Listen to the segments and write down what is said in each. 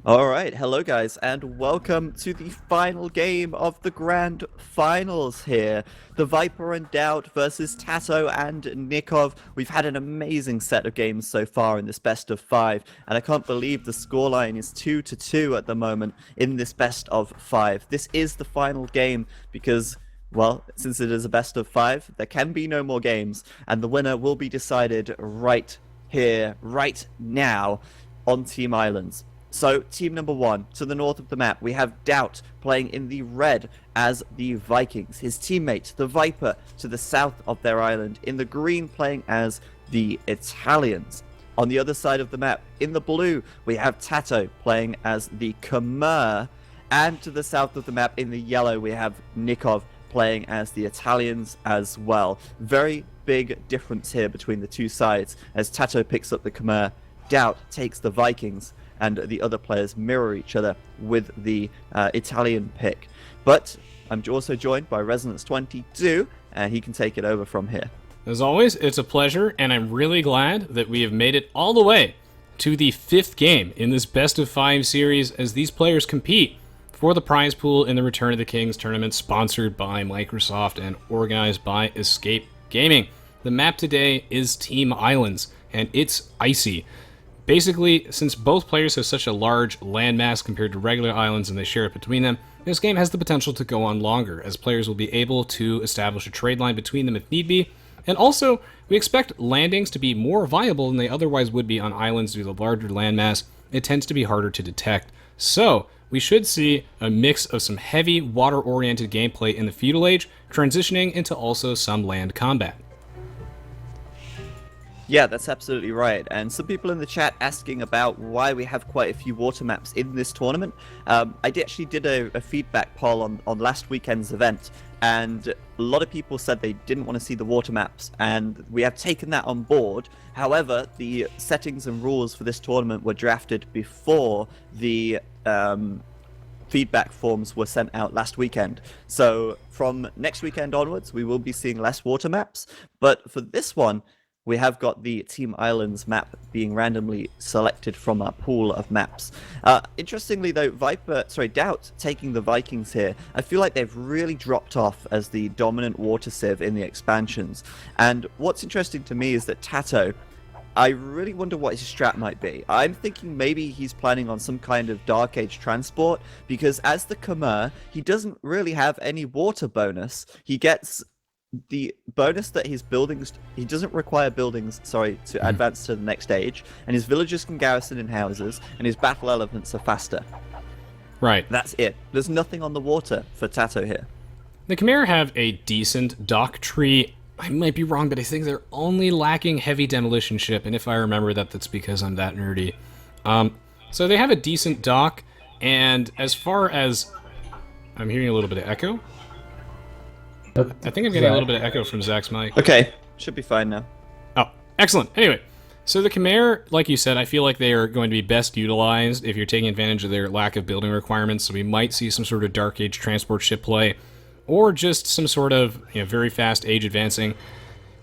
Alright, hello guys, and welcome to the final game of the grand finals here. TheViper and DauT versus TaToH and Nicov. We've had an amazing set of games so far in this best of five, and I can't believe the scoreline is 2-2 at the moment in this best of five. This is the final game because, well, since it is a best of five, there can be no more games, and the winner will be decided right here, right now, on Team Islands. So, team number one, to the north of the map, we have DauT playing in the red as the Vikings. His teammate, the Viper, to the south of their island, in the green playing as the Italians. On the other side of the map, in the blue, we have TaToH playing as the Khmer. And to the south of the map, in the yellow, we have Nicov playing as the Italians as well. Very big difference here between the two sides, as TaToH picks up the Khmer, DauT takes the Vikings, and the other players mirror each other with the Italian pick. But I'm also joined by Resonance22, and he can take it over from here. As always, it's a pleasure, and I'm really glad that we have made it all the way to the fifth game in this best of five series as these players compete for the prize pool in the Return of the Kings tournament sponsored by Microsoft and organized by Escape Gaming. The map today is Team Islands, and it's icy. Basically, since both players have such a large landmass compared to regular islands and they share it between them, this game has the potential to go on longer, as players will be able to establish a trade line between them if need be. And also, we expect landings to be more viable than they otherwise would be on islands due to the larger landmass. It tends to be harder to detect. So, we should see a mix of some heavy water-oriented gameplay in the Feudal Age, transitioning into also some land combat. Yeah, that's absolutely right. And some people in the chat asking about why we have quite a few water maps in this tournament. Actually did a feedback poll on last weekend's event, and a lot of people said they didn't want to see the water maps, and we have taken that on board. However, the settings and rules for this tournament were drafted before the feedback forms were sent out last weekend. So from next weekend onwards, we will be seeing less water maps. But for this one, we have got the Team Islands map being randomly selected from our pool of maps. Interestingly though, DauT taking the Vikings here, I feel like they've really dropped off as the dominant water civ in the expansions. And what's interesting to me is that TaToH, I really wonder what his strat might be. I'm thinking maybe he's planning on some kind of Dark Age transport, because as the Khmer, he doesn't really have any water bonus. He gets the bonus that his buildings, he doesn't require buildings, to advance to the next stage, and his villagers can garrison in houses, and his battle elements are faster. Right. That's it. There's nothing on the water for TaToH here. The Khmer have a decent dock tree. I might be wrong, but I think they're only lacking heavy demolition ship, and if I remember that, that's because I'm that nerdy. So they have a decent dock, and as far as... I'm hearing a little bit of echo. I think I'm getting a little bit of echo from Zach's mic. Okay, should be fine now. Oh, excellent. Anyway, so the Khmer, like you said, I feel like they are going to be best utilized if you're taking advantage of their lack of building requirements, so we might see some sort of Dark Age transport ship play, or just some sort of very fast age advancing.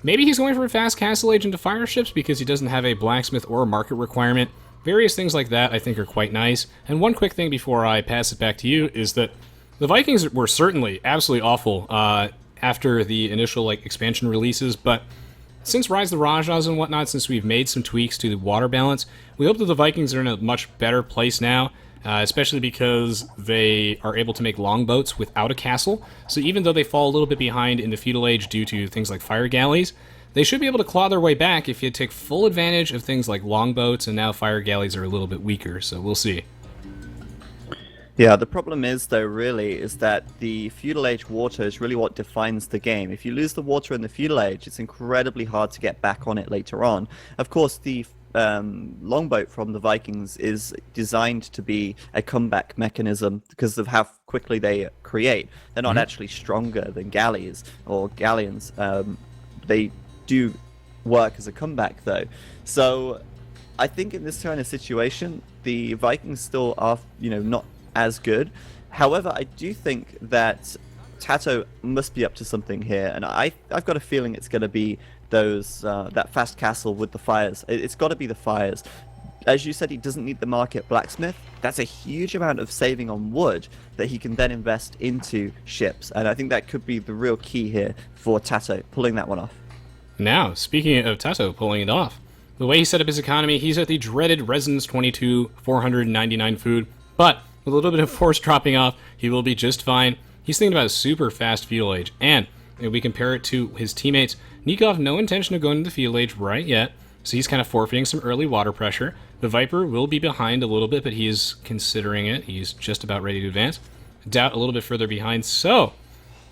Maybe he's going for a fast castle age into fire ships because he doesn't have a blacksmith or a market requirement. Various things like that I think are quite nice. And one quick thing before I pass it back to you is that the Vikings were certainly absolutely awful after the initial expansion releases, but since Rise of the Rajas and whatnot, since we've made some tweaks to the water balance, we hope that the Vikings are in a much better place now, especially because they are able to make longboats without a castle. So even though they fall a little bit behind in the Feudal Age due to things like fire galleys, they should be able to claw their way back if you take full advantage of things like longboats, and now fire galleys are a little bit weaker, so we'll see. Yeah, the problem is, though, really, is that the Feudal Age water is really what defines the game. If you lose the water in the Feudal Age, it's incredibly hard to get back on it later on. Of course, the longboat from the Vikings is designed to be a comeback mechanism because of how quickly they create. They're not actually stronger than galleys or galleons. They do work as a comeback, though. So I think in this kind of situation, the Vikings still are, not as good. However, I do think that TaToH must be up to something here, and I've got a feeling it's going to be those that fast castle with the fires. It's got to be the fires. as you said, he doesn't need the market blacksmith. That's a huge amount of saving on wood that he can then invest into ships. And I think that could be the real key here for TaToH, pulling that one off. Now, speaking of TaToH pulling it off, the way he set up his economy, he's at the dreaded Resonance22 499 food, but with a little bit of force dropping off, he will be just fine. He's thinking about a super fast feudal age, and if we compare it to his teammates, Nicov, no intention of going to the feudal age right yet, so he's kind of forfeiting some early water pressure. The Viper will be behind a little bit, but he is considering it. He's just about ready to advance. DauT a little bit further behind, so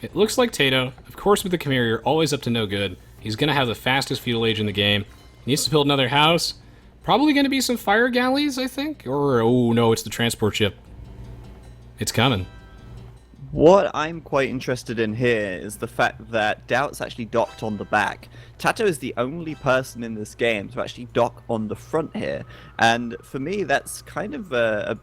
it looks like TaToH, of course with the Khmer, you're always up to no good. He's going to have the fastest feudal age in the game. He needs to build another house. Probably going to be some fire galleys, I think. Or, oh no, it's the transport ship. It's coming. What I'm quite interested in here is the fact that DauT's actually docked on the back. TaToH is the only person in this game to actually dock on the front here. And for me, that's kind of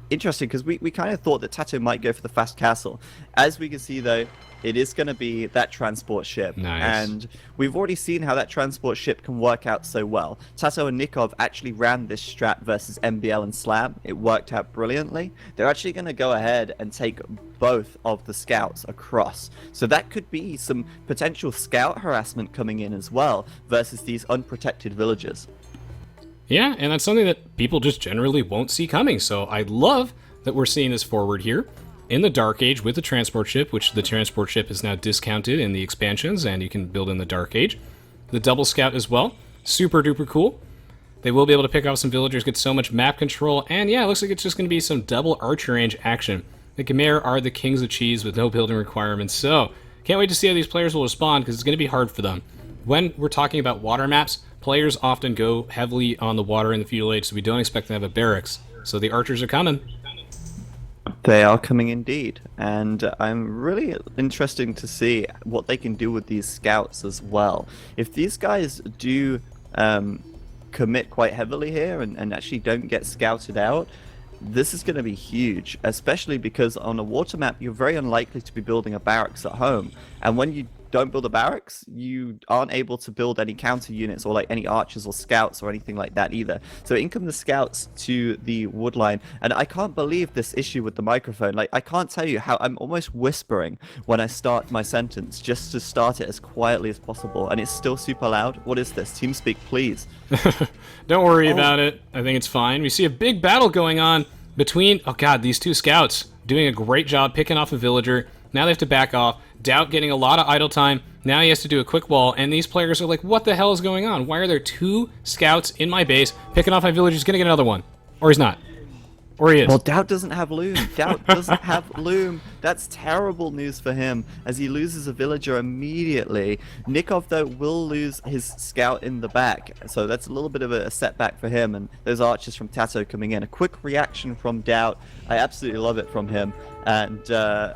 interesting, because we kind of thought that TaToH might go for the fast castle. As we can see, though, it is going to be that transport ship. Nice. And we've already seen how that transport ship can work out so well. TaToH and Nicov actually ran this strat versus MBL and Slam. It worked out brilliantly. They're actually going to go ahead and take both of the scouts across. So that could be some potential scout harassment coming in as well versus these unprotected villagers. Yeah, and that's something that people just generally won't see coming, so I love that we're seeing this forward here. In the Dark Age with the transport ship, which the transport ship is now discounted in the expansions, and you can build in the Dark Age. The double scout as well. Super duper cool. They will be able to pick off some villagers, get so much map control, and yeah, it looks like it's just going to be some double archer range action. The Khmer are the kings of cheese with no building requirements, so can't wait to see how these players will respond, because it's going to be hard for them. When we're talking about water maps, players often go heavily on the water in the feudal age, so we don't expect to have a barracks. So the archers are coming. They are coming indeed, and I'm really interested to see what they can do with these scouts as well. If these guys do commit quite heavily here and actually don't get scouted out, this is going to be huge, especially because on a water map, you're very unlikely to be building a barracks at home. And when you don't build a barracks, you aren't able to build any counter units or like any archers or scouts or anything like that either. So in come the scouts to the wood line, and I can't believe this issue with the microphone. Like, I can't tell you how I'm almost whispering when I start my sentence just to start it as quietly as possible, and it's still super loud. What is this? TeamSpeak, please. Don't worry about it. I think it's fine. We see a big battle going on between, oh god, these two scouts doing a great job picking off a villager. Now they have to back off. DauT getting a lot of idle time. Now he has to do a quick wall, and these players are like, what the hell is going on? Why are there two scouts in my base picking off my villagers? He's gonna get another one. Or he's not. Or he is. Well, DauT doesn't have loom. DauT doesn't have loom. That's terrible news for him, as he loses a villager immediately. Nicov, though, will lose his scout in the back, so that's a little bit of a setback for him, and those archers from TaToH coming in. A quick reaction from DauT. I absolutely love it from him, and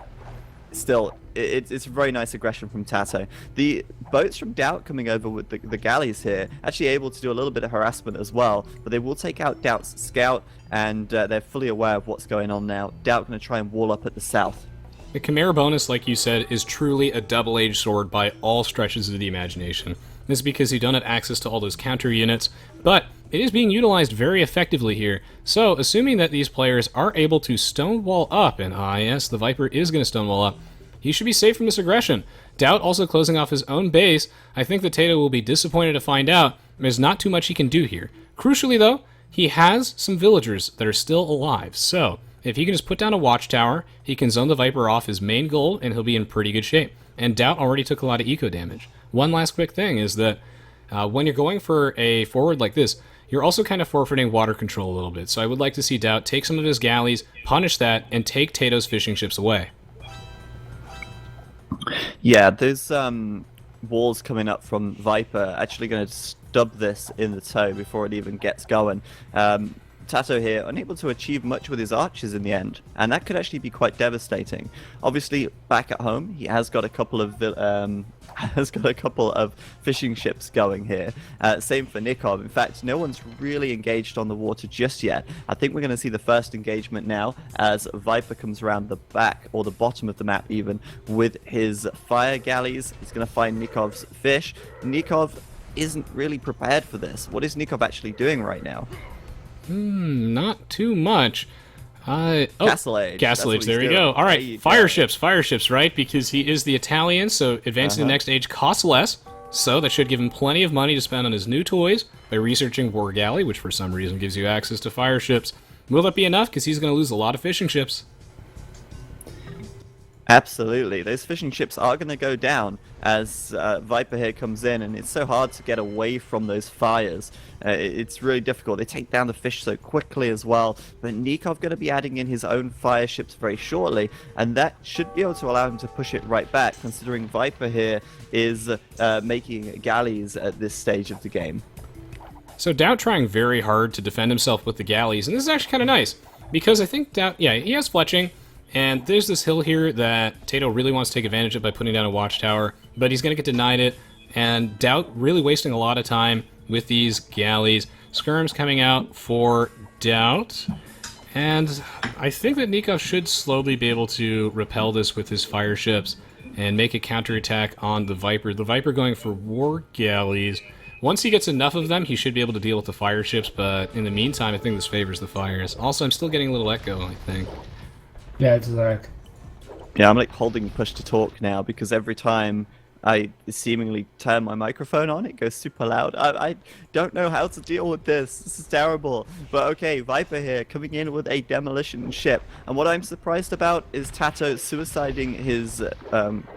still, it's a very nice aggression from TaToH. The boats from DauT coming over with the galleys here, actually able to do a little bit of harassment as well, but they will take out DauT's scout, and they're fully aware of what's going on now. DauT going to try and wall up at the south. The Khmer bonus, like you said, is truly a double-edged sword by all stretches of the imagination. This is because you don't have access to all those counter units, but it is being utilized very effectively here. So, assuming that these players are able to stonewall up, and yes, the Viper is going to stonewall up, he should be safe from this aggression. DauT also closing off his own base. I think that TaToH will be disappointed to find out there's not too much he can do here. Crucially, though, he has some villagers that are still alive, so if he can just put down a watchtower, he can zone the Viper off his main goal, and he'll be in pretty good shape. And DauT already took a lot of eco damage. One last quick thing is that when you're going for a forward like this, you're also kind of forfeiting water control a little bit. So I would like to see DauT take some of his galleys, punish that, and take TaToH's fishing ships away. Yeah, those walls coming up from Viper actually going to stub this in the toe before it even gets going. TaToH here, unable to achieve much with his archers in the end, and that could actually be quite devastating. Obviously, back at home, he has got a couple of fishing ships going here. Same for Nicov. In fact, no one's really engaged on the water just yet. I think we're going to see the first engagement now as Viper comes around the back, or the bottom of the map even, with his fire galleys. He's going to find Nikov's fish. Nicov isn't really prepared for this. What is Nicov actually doing right now? Not too much. Castle Age. Castle That's Age, what there he's we doing. go. All right, There you fire go. ships, right? Because he is the Italian, so advancing to the next age costs less. So that should give him plenty of money to spend on his new toys by researching War Galley, which for some reason gives you access to fire ships. Will that be enough? Because he's going to lose a lot of fishing ships. Absolutely. Those fishing ships are going to go down as Viper here comes in, and it's so hard to get away from those fires. It's really difficult. They take down the fish so quickly as well. But Nicov going to be adding in his own fire ships very shortly, and that should be able to allow him to push it right back, considering Viper here is making galleys at this stage of the game. So DauT trying very hard to defend himself with the galleys, and this is actually kind of nice, because I think DauT, yeah, he has fletching, and there's this hill here that TaToH really wants to take advantage of by putting down a watchtower, but he's going to get denied it, and DauT really wasting a lot of time with these galleys. Skirms coming out for DauT, and I think that Nicov should slowly be able to repel this with his fire ships and make a counterattack on the Viper. The Viper going for war galleys. Once he gets enough of them, he should be able to deal with the fire ships, but in the meantime, I think this favors the fires. Also, I'm still getting a little echo, I think. Yeah, it's like. Yeah, I'm like holding push to talk now because every time I seemingly turn my microphone on, it goes super loud. I don't know how to deal with this. This is terrible. But okay, Viper here coming in with a demolition ship. And what I'm surprised about is TaToH suiciding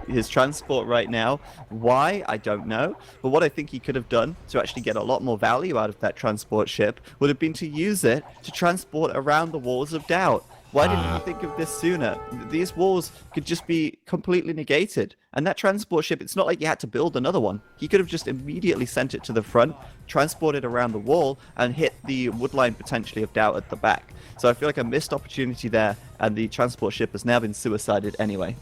his transport right now. Why? I don't know. But what I think he could have done to actually get a lot more value out of that transport ship would have been to use it to transport around the walls of DauT. Why didn't you think of this sooner? These walls could just be completely negated. And that transport ship, it's not like you had to build another one. He could have just immediately sent it to the front, transported around the wall, and hit the woodline potentially of DauT at the back. So I feel like a missed opportunity there, and the transport ship has now been suicided anyway.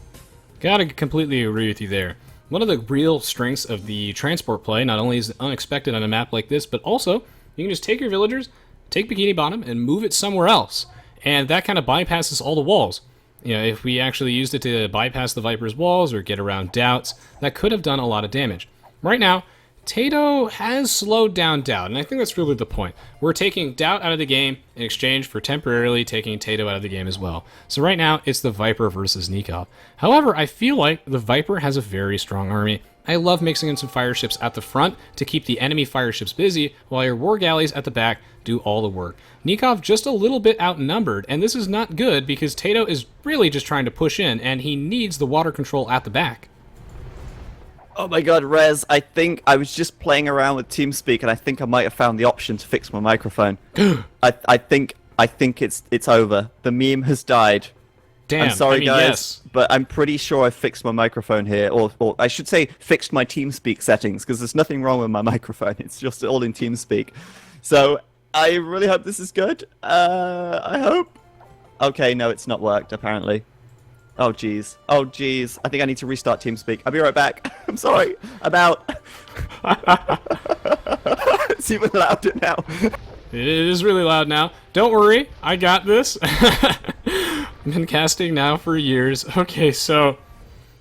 Gotta completely agree with you there. One of the real strengths of the transport play, not only is it unexpected on a map like this, but also you can just take your villagers, take Bikini Bottom, and move it somewhere else. And that kind of bypasses all the walls. You know, if we actually used it to bypass the Viper's walls or get around DauT's, that could have done a lot of damage. Right now, TaToH has slowed down DauT, and I think that's really the point. We're taking DauT out of the game in exchange for temporarily taking TaToH out of the game as well. So right now, it's the Viper versus Nicov. However, I feel like the Viper has a very strong army. I love mixing in some fire ships at the front to keep the enemy fire ships busy, while your war galleys at the back do all the work. Nicov just a little bit outnumbered, and this is not good because TaToH is really just trying to push in, and he needs the water control at the back. Oh my god, Rez, I think I was just playing around with TeamSpeak and I think I might have found the option to fix my microphone. I think it's over. The meme has died. Damn, I'm sorry, guys, yes. but I'm pretty sure I fixed my microphone here, or I should say fixed my TeamSpeak settings, because there's nothing wrong with my microphone. It's just all in TeamSpeak. So I really hope this is good. I hope. Okay, no, it's not worked apparently. Oh jeez. Oh jeez. I think I need to restart TeamSpeak. I'll be right back. I'm sorry. I'm out. It's even louder now. It is really loud now. Don't worry, I got this. I've been casting now for years. Okay, so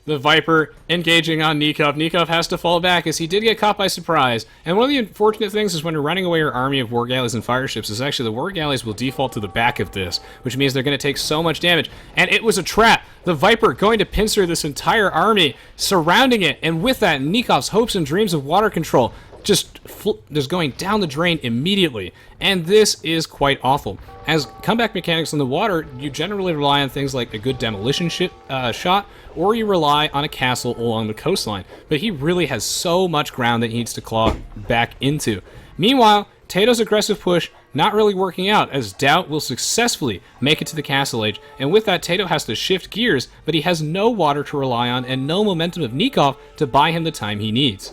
the Viper engaging on Nicov. Nicov has to fall back as he did get caught by surprise. And one of the unfortunate things is when you're running away your army of war galleys and fire ships is actually the war galleys will default to the back of this, which means they're going to take so much damage. And it was a trap. The Viper going to pincer this entire army, surrounding it, and with that, Nikov's hopes and dreams of water control just going down the drain immediately. And this is quite awful. As comeback mechanics in the water, you generally rely on things like a good demolition shot, or you rely on a castle along the coastline. But he really has so much ground that he needs to claw back into. Meanwhile, TaToH's aggressive push not really working out, as DauT will successfully make it to the castle age, and with that TaToH has to shift gears, but he has no water to rely on and no momentum of Nicov to buy him the time he needs.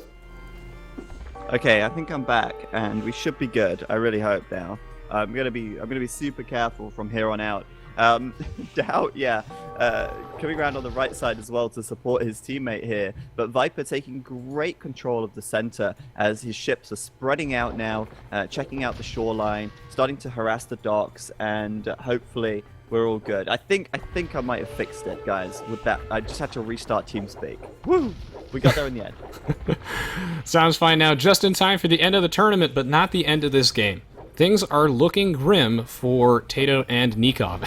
Okay, I think I'm back, and we should be good. I really hope now. I'm gonna be super careful from here on out. DauT, yeah, coming around on the right side as well to support his teammate here. But Viper taking great control of the center as his ships are spreading out now, checking out the shoreline, starting to harass the docks, and hopefully we're all good. I think I might have fixed it, guys. With that, I just had to restart TeamSpeak. Woo! We got there in the end. Sounds fine now, just in time for the end of the tournament, but not the end of this game. things are looking grim for TaToH and Nicov.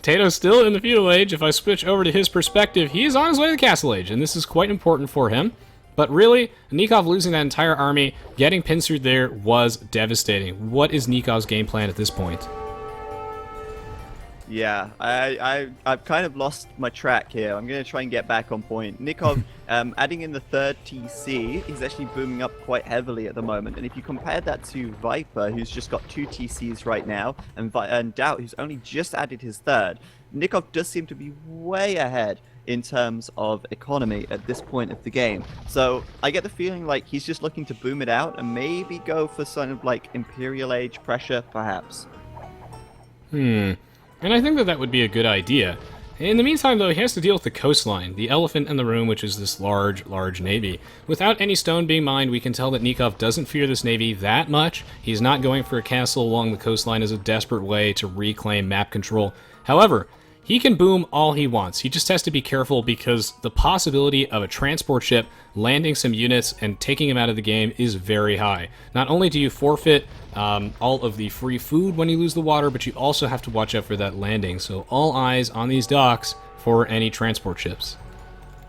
TaToH's still in the feudal age. If I switch over to his perspective, he is on his way to the castle age, and this is quite important for him. But really, Nicov losing that entire army, getting pincered there, was devastating. What is Nikov's game plan at this point? Yeah, I've kind of lost my track here. I'm going to try and get back on point. Nicov, adding in the third TC, he's actually booming up quite heavily at the moment. And if you compare that to Viper, who's just got 2 TCs right now, and DauT, who's only just added his third, Nicov does seem to be way ahead in terms of economy at this point of the game. So I get the feeling like he's just looking to boom it out and maybe go for some of like Imperial Age pressure, perhaps. And I think that would be a good idea. In the meantime, though, he has to deal with the coastline, the elephant in the room, which is this large navy. Without any stone being mined, we can tell that Nicov doesn't fear this navy that much. He's not going for a castle along the coastline as a desperate way to reclaim map control. However, he can boom all he wants. He just has to be careful because the possibility of a transport ship landing some units and taking him out of the game is very high. Not only do you forfeit all of the free food when you lose the water, but you also have to watch out for that landing. So all eyes on these docks for any transport ships.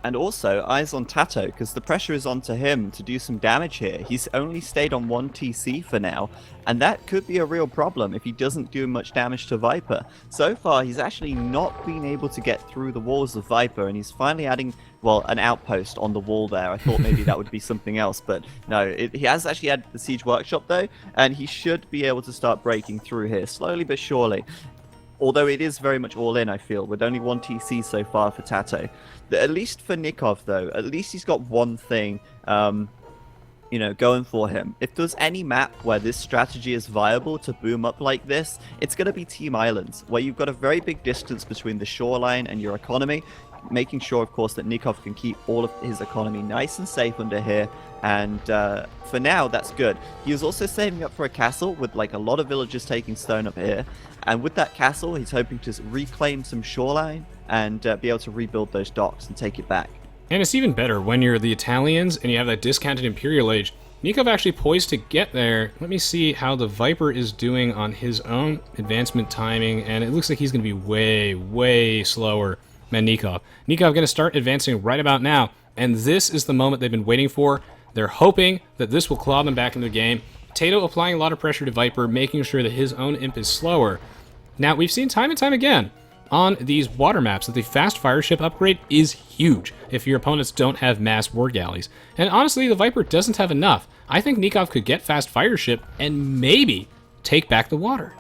And also, eyes on TaToH, because the pressure is onto him to do some damage here. He's only stayed on 1 TC for now, and that could be a real problem if he doesn't do much damage to Viper. So far, he's actually not been able to get through the walls of Viper, and he's finally adding, well, an outpost on the wall there. I thought maybe that would be something else, but no. He has actually added the Siege Workshop, though, and he should be able to start breaking through here, slowly but surely. Although it is very much all in, I feel, with only 1 TC so far for TaToH. At least for Nicov, though, at least he's got one thing, going for him. If there's any map where this strategy is viable to boom up like this, it's going to be Team Islands, where you've got a very big distance between the shoreline and your economy, making sure, of course, that Nicov can keep all of his economy nice and safe under here. And for now, that's good. He was also saving up for a castle with like a lot of villagers taking stone up here. And with that castle, he's hoping to reclaim some shoreline and be able to rebuild those docks and take it back. And it's even better when you're the Italians and you have that discounted Imperial Age. Nicov actually poised to get there. Let me see how the Viper is doing on his own advancement timing, and it looks like he's going to be way slower than Nicov. Nicov going to start advancing right about now, and this is the moment they've been waiting for. They're hoping that this will claw them back into the game. TaToH applying a lot of pressure to Viper, making sure that his own imp is slower. Now, we've seen time and time again on these water maps that the fast fire ship upgrade is huge if your opponents don't have mass war galleys. And honestly, the Viper doesn't have enough. I think Nicov could get fast fire ship and maybe take back the water.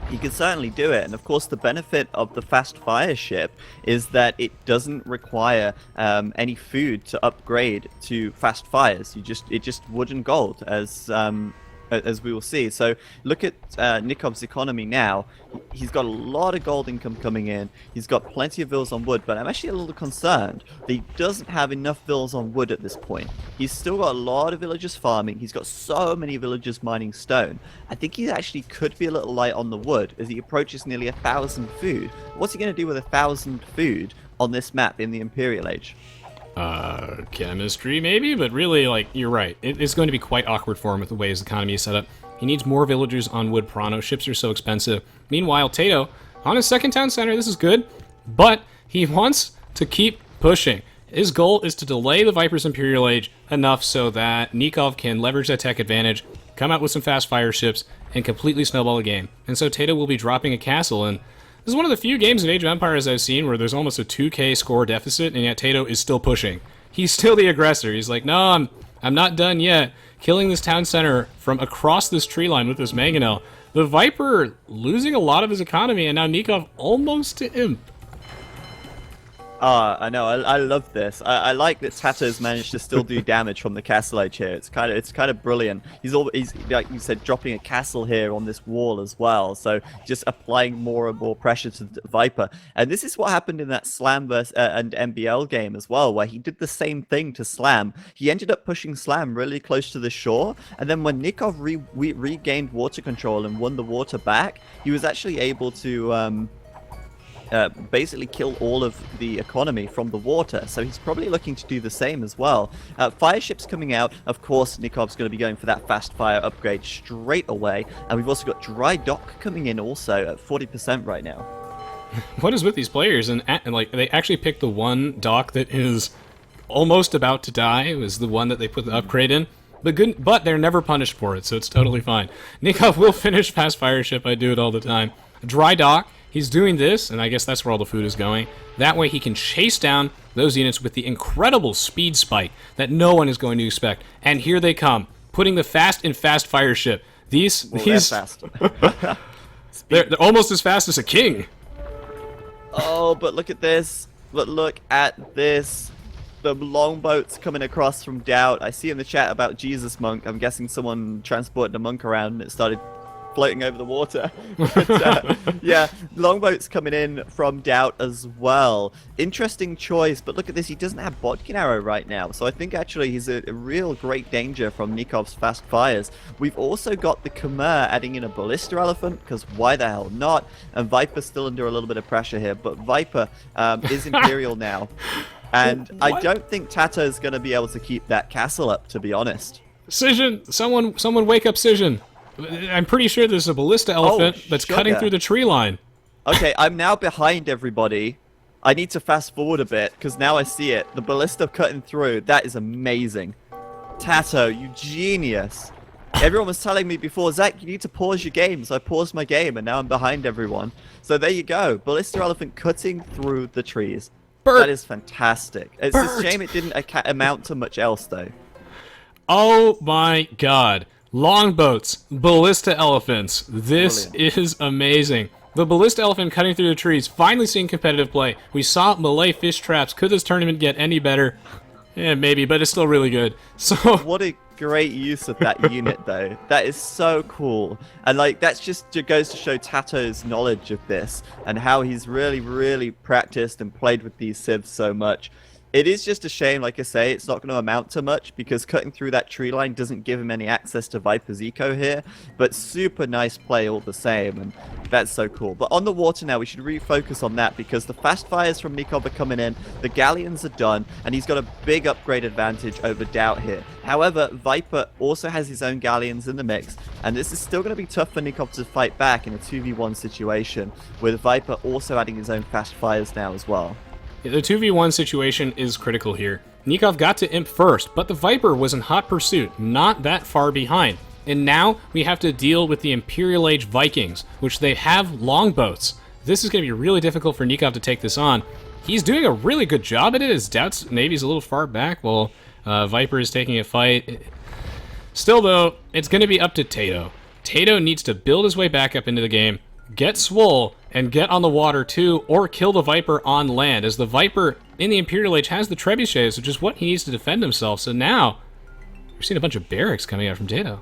He can certainly do it, and of course the benefit of the fast fire ship is that it doesn't require any food to upgrade to fast fires. It just wood and gold, as we will see. So look at Nikov's economy now. He's got a lot of gold income coming in. He's got plenty of villas on wood, but I'm actually a little concerned that he doesn't have enough villas on wood at this point. He's still got a lot of villagers farming. He's got so many villagers mining stone. I think he actually could be a little light on the wood as he approaches nearly 1,000 food. What's he going to do with 1,000 food on this map in the Imperial Age? Chemistry maybe, but really, like, you're right. It's going to be quite awkward for him with the way his economy is set up. He needs more villagers on wood Prano. Ships are so expensive. Meanwhile, TaToH, on his second town center, this is good, but he wants to keep pushing. His goal is to delay the Viper's Imperial Age enough so that Nicov can leverage that tech advantage, come out with some fast fire ships, and completely snowball the game. And so TaToH will be dropping a castle, and this is one of the few games of Age of Empires I've seen where there's almost a 2k score deficit, and yet TaToH is still pushing. He's still the aggressor. He's like, no, I'm not done yet. Killing this town center from across this tree line with this mangonel. The Viper losing a lot of his economy, and now Nicov almost to imp. I know. I love this. I like that TaToH's managed to still do damage from the castle edge here. It's kind of brilliant. He's like you said, dropping a castle here on this wall as well. So just applying more and more pressure to the Viper. And this is what happened in that Slam versus and MBL game as well, where he did the same thing to Slam. He ended up pushing Slam really close to the shore, and then when Nicov regained water control and won the water back, he was actually able to basically kill all of the economy from the water. So he's probably looking to do the same as well. Fire ships coming out. Of course, Nikov's going to be going for that fast fire upgrade straight away. And we've also got dry dock coming in also at 40% right now. What is with these players? And like, they actually picked the one dock that is almost about to die. It was the one that they put the upgrade in. But they're never punished for it, so it's totally fine. Nicov will finish past fire ship. I do it all the time. Dry dock. He's doing this, and I guess that's where all the food is going. That way he can chase down those units with the incredible speed spike that no one is going to expect. And here they come, putting the fast fire ship. These They're fast. they're almost as fast as a king. Oh, but look at this. But look at this. The longboats coming across from DauT. I see in the chat about Jesus Monk. I'm guessing someone transported a monk around and it started floating over the water. But, yeah, longboats coming in from DauT as well. Interesting choice, but look at this. He doesn't have bodkin arrow right now, so I think actually he's a real great danger from Nikov's fast fires. We've also got the Khmer adding in a ballista elephant, because why the hell not? And Viper's still under a little bit of pressure here, but Viper is Imperial now. And What? I don't think TaToH is going to be able to keep that castle up, to be honest. Cision, someone wake up Cision. I'm pretty sure there's a ballista elephant that's cutting sugar. through the tree line. Okay, I'm now behind everybody. I need to fast forward a bit, because now I see it. The ballista cutting through. That is amazing. TaToH, you genius. Everyone was telling me before, Zach, you need to pause your game. So I paused my game, and now I'm behind everyone. So there you go. Ballista elephant cutting through the trees. Bert. That is fantastic. It's a shame it didn't amount to much else, though. Oh my god. Longboats, ballista elephants. This is amazing. The ballista elephant cutting through the trees, finally seeing competitive play. We saw Malay fish traps. Could this tournament get any better? Yeah, maybe, but it's still really good. So What a great use of that unit, though. That is so cool. And, like, that's just goes to show TaToH's knowledge of this and how he's really practiced and played with these civs so much. It is just a shame, like I say, it's not going to amount to much because cutting through that tree line doesn't give him any access to Viper's eco here, but super nice play all the same, and that's so cool. But on the water now, we should refocus on that because the fast fires from Nicov are coming in, the galleons are done, and he's got a big upgrade advantage over DauT here. However, Viper also has his own galleons in the mix, and this is still going to be tough for Nicov to fight back in a 2v1 situation, with Viper also adding his own fast fires now as well. the 2v1 situation is critical here. Nicov got to imp first, but the Viper was in hot pursuit, not that far behind. And now we have to deal with the Imperial Age Vikings, which they have longboats. This is going to be really difficult for Nicov to take this on. He's doing a really good job at it, as DauT's navy's a little far back while Viper is taking a fight. Still though, it's going to be up to TaToH. TaToH needs to build his way back up into the game, get swole, and get on the water too, or kill the Viper on land, as the Viper in the Imperial Age has the trebuchets, which is what he needs to defend himself. So now, we're seeing a bunch of barracks coming out from TaToH.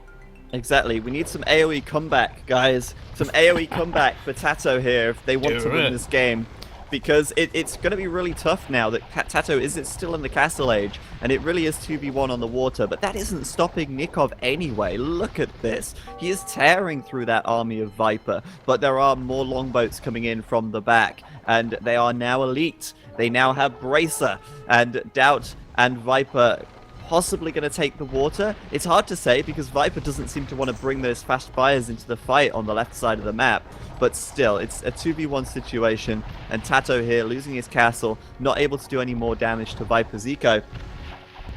Exactly. We need some AoE comeback, guys. Some AoE comeback for TaToH here if they want to win this game. Because it's going to be really tough now that TaToH isn't still in the Castle Age, and it really is 2v1 on the water, but that isn't stopping Nicov anyway. Look at this. He is tearing through that army of Viper, but there are more longboats coming in from the back, and they are now elite. They now have Bracer, and DauT and Viper possibly going to take the water. It's hard to say because Viper doesn't seem to want to bring those fast fires into the fight on the left side of the map, but still, it's a 2v1 situation, and TaToH here losing his castle, not able to do any more damage to Viper's eco,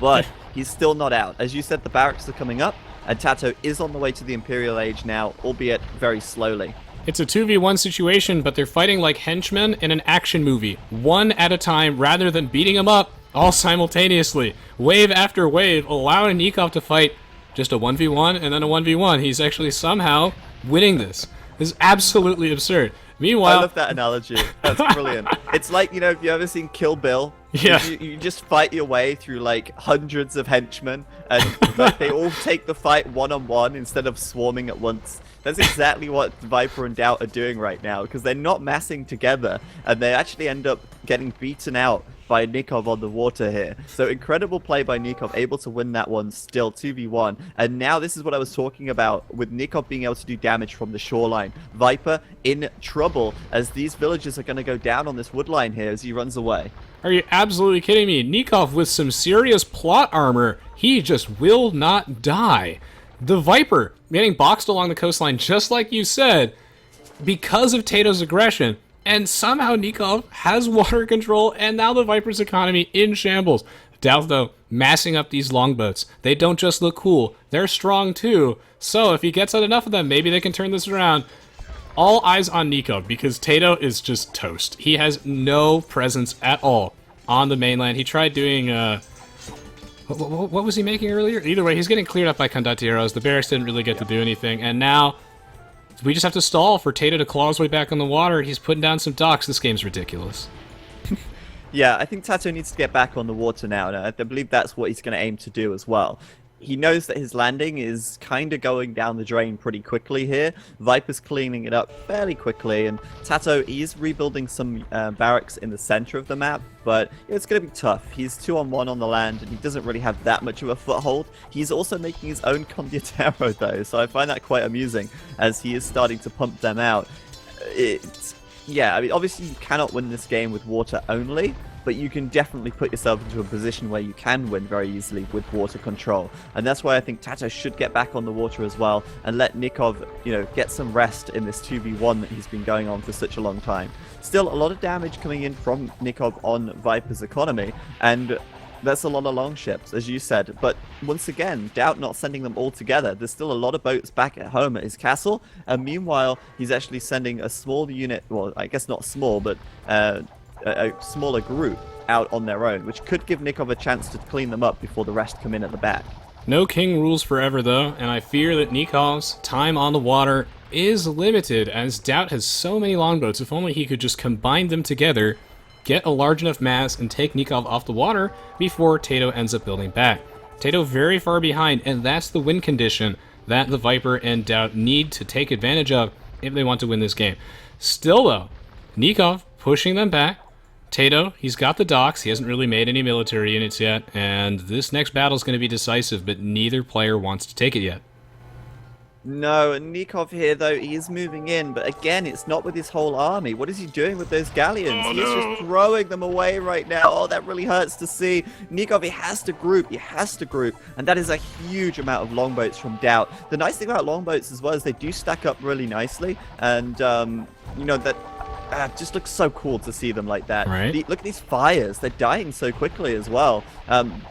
but he's still not out. As you said, the barracks are coming up, and TaToH is on the way to the Imperial Age now, albeit very slowly. It's a 2v1 situation, but they're fighting like henchmen in an action movie, one at a time rather than beating them up all simultaneously, wave after wave, allowing Nicov to fight just a 1v1 and then a 1v1. He's actually somehow winning this. This is absolutely absurd. Meanwhile, I love that analogy. That's brilliant. It's like, you know, have you ever seen Kill Bill? Yeah. You just fight your way through like hundreds of henchmen, and like, they all take the fight one-on-one instead of swarming at once. That's exactly what Viper and DauT are doing right now, because they're not massing together, and they actually end up getting beaten out by Nicov on the water here. So incredible play by Nicov, able to win that one still 2v1. And now this is what I was talking about with Nicov being able to do damage from the shoreline. Viper in trouble as these villagers are going to go down on this wood line here as he runs away. Are you absolutely kidding me? Nicov with some serious plot armor. He just will not die. The Viper getting boxed along the coastline, just like you said, because of TaToH's aggression. And somehow Nicov has water control, and now the Viper's economy in shambles. DauT, though, massing up these longboats. They don't just look cool, they're strong too. So if he gets out enough of them, maybe they can turn this around. All eyes on Nicov, because TaToH is just toast. He has no presence at all on the mainland. He tried doing, what was he making earlier? Either way, he's getting cleared up by Condotieros. The barracks didn't really get to do anything, and now we just have to stall for TaToH to claw his way back on the water. He's putting down some docks. This game's ridiculous. Yeah, I think TaToH needs to get back on the water now, and I believe that's what he's going to aim to do as well. He knows that his landing is kind of going down the drain pretty quickly here. Viper's cleaning it up fairly quickly, and TaToH is rebuilding some barracks in the center of the map, but it's going to be tough. He's 2-on-1 on the land, and he doesn't really have that much of a foothold. He's also making his own Condottiero, though, so I find that quite amusing, as he is starting to pump them out. Yeah, I mean, obviously you cannot win this game with water only, but you can definitely put yourself into a position where you can win very easily with water control. And that's why I think TaToH should get back on the water as well and let Nicov, get some rest in this 2v1 that he's been going on for such a long time. Still, a lot of damage coming in from Nicov on Viper's economy, and that's a lot of longships, as you said. But once again, DauT not sending them all together. There's still a lot of boats back at home at his castle, and meanwhile, he's actually sending a small unit, well, I guess not small, but a smaller group out on their own, which could give Nicov a chance to clean them up before the rest come in at the back. No king rules forever, though, and I fear that Nikov's time on the water is limited, as DauT has so many longboats. If only he could just combine them together, get a large enough mass, and take Nicov off the water before TaToH ends up building back. TaToH very far behind, and that's the win condition that the Viper and DauT need to take advantage of if they want to win this game. Still, though, Nicov pushing them back. TaToH, he's got the docks, he hasn't really made any military units yet, and this next battle is going to be decisive, but neither player wants to take it yet. No, Nicov here, though, he is moving in, but again, it's not with his whole army. What is he doing with those galleons? He is just throwing them away right now. Oh, that really hurts to see. Nicov, he has to group, and that is a huge amount of longboats from DauT. The nice thing about longboats as well is they do stack up really nicely, and, that just looks so cool to see them like that. Right. Look at these fires. They're dying so quickly as well.